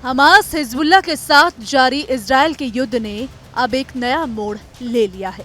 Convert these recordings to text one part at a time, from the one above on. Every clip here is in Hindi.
हमास हिजबुल्लाह के साथ जारी इजरायल के युद्ध ने अब एक नया मोड़ ले लिया है।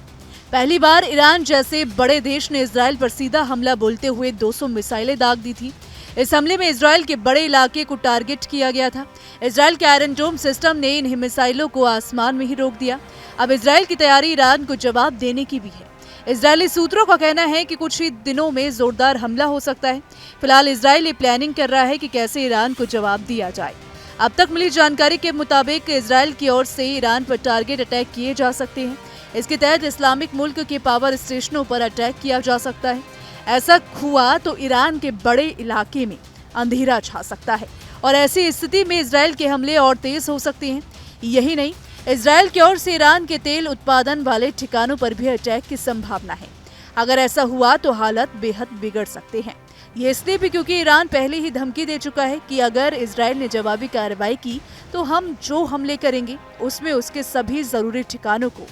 पहली बार ईरान जैसे बड़े देश ने इजरायल पर सीधा हमला बोलते हुए 200 मिसाइलें दाग दी थी। इस हमले में इजरायल के बड़े इलाके को टारगेट किया गया था। इजरायल के आयरन डोम सिस्टम ने इन मिसाइलों को आसमान में ही रोक दिया। अब इजरायल की तैयारी ईरान को जवाब देने की भी है। इजरायली सूत्रों का कहना है कि कुछ ही दिनों में जोरदार हमला हो सकता है। फिलहाल इजरायल ये प्लानिंग कर रहा है कि कैसे ईरान को जवाब दिया जाए। अब तक मिली जानकारी के मुताबिक इजरायल की ओर से ईरान पर टारगेट अटैक किए जा सकते हैं। इसके तहत इस्लामिक मुल्क के पावर स्टेशनों पर अटैक किया जा सकता है। ऐसा हुआ तो ईरान के बड़े इलाके में अंधेरा छा सकता है और ऐसी स्थिति में इजरायल के हमले और तेज हो सकते हैं। यही नहीं, इजरायल की ओर से ईरान के तेल उत्पादन वाले ठिकानों पर भी अटैक की संभावना है। अगर ऐसा हुआ तो हालत बेहद बिगड़ सकते हैं। ये इसलिए भी क्योंकि ईरान पहले ही धमकी दे चुका है कि अगर इजरायल ने जवाबी कार्रवाई की तो हम जो हमले करेंगे उसमें उसके सभी जरूरी ठिकानों को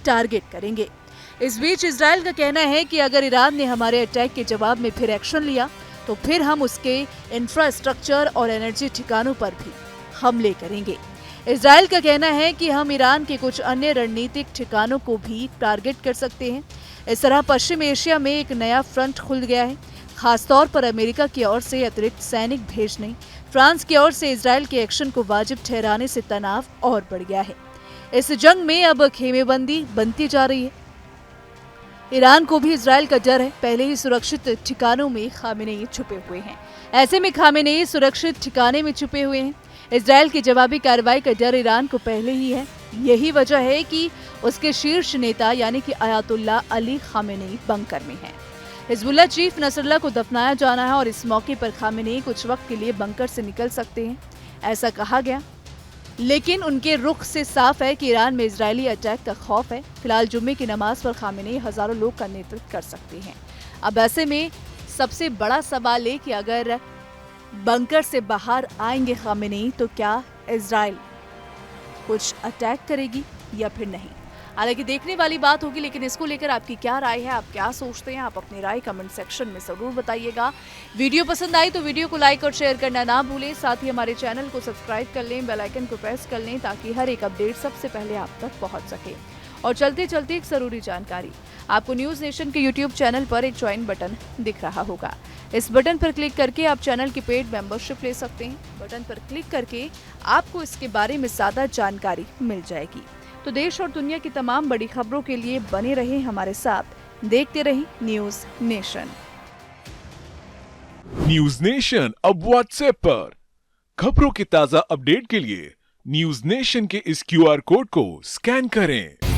टारगेट करेंगे। इस बीच इजरायल का कहना है कि अगर ईरान ने हमारे अटैक के जवाब में फिर एक्शन लिया तो फिर हम उसके इंफ्रास्ट्रक्चर और एनर्जी ठिकानों पर भी हमले करेंगे। इजरायल का कहना है कि हम ईरान के कुछ अन्य रणनीतिक ठिकानों को भी टारगेट कर सकते हैं। इस तरह पश्चिम एशिया में एक नया फ्रंट खुल गया है। खासतौर पर अमेरिका की ओर से अतिरिक्त सैनिक भेजने, फ्रांस की ओर से इजरायल के एक्शन को वाजिब ठहराने से तनाव और बढ़ गया है। इस जंग में अब खेमेबंदी बनती जा रही है। ईरान को भी इजरायल का डर है। पहले ही सुरक्षित ठिकानों में खामेनेई छुपे हुए हैं। ऐसे में खामेनेई सुरक्षित ठिकाने में छुपे हुए हैं। इजरायल की जवाबी कार्रवाई का डर ईरान को पहले ही है। यही वजह है कि उसके शीर्ष नेता यानी कि आयतुल्लाह अली खामेनेई बंकर में हैं। हिजबुल्लाह चीफ नसरुल्लाह को दफनाया जाना है और इस मौके पर खामेनेई कुछ वक्त के लिए बंकर से निकल सकते हैं, ऐसा कहा गया। लेकिन उनके रुख से साफ है कि ईरान में इजरायली अटैक का खौफ है। फिलहाल जुम्मे की नमाज पर खामेनेई हजारों लोग का नेतृत्व कर सकते हैं। अब ऐसे में सबसे बड़ा सवाल है कि अगर बंकर से बाहर आएंगे खामेनेई तो क्या इजरायल कुछ अटैक करेगी या फिर नहीं। हालांकि देखने वाली बात होगी, लेकिन इसको लेकर आपकी क्या राय है, आप क्या सोचते हैं, आप अपनी राय कमेंट सेक्शन में जरूर बताइएगा। वीडियो पसंद आई तो वीडियो को लाइक और शेयर करना ना भूलें। साथ ही हमारे चैनल को सब्सक्राइब कर लें, बेल आइकन को प्रेस कर लें ताकि हर एक अपडेट सबसे पहले आप तक पहुंच सके। और चलते चलते एक जरूरी जानकारी, आपको न्यूज नेशन के यूट्यूब चैनल पर एक ज्वाइन बटन दिख रहा होगा। इस बटन पर क्लिक करके आप चैनल की पेड मेंबरशिप ले सकते हैं। बटन पर क्लिक करके आपको इसके बारे में ज्यादा जानकारी मिल जाएगी। तो देश और दुनिया की तमाम बड़ी खबरों के लिए बने रहें हमारे साथ, देखते रहें न्यूज नेशन। न्यूज नेशन अब व्हाट्सएप पर खबरों की ताजा अपडेट के लिए न्यूज नेशन के इस QR कोड को स्कैन करें।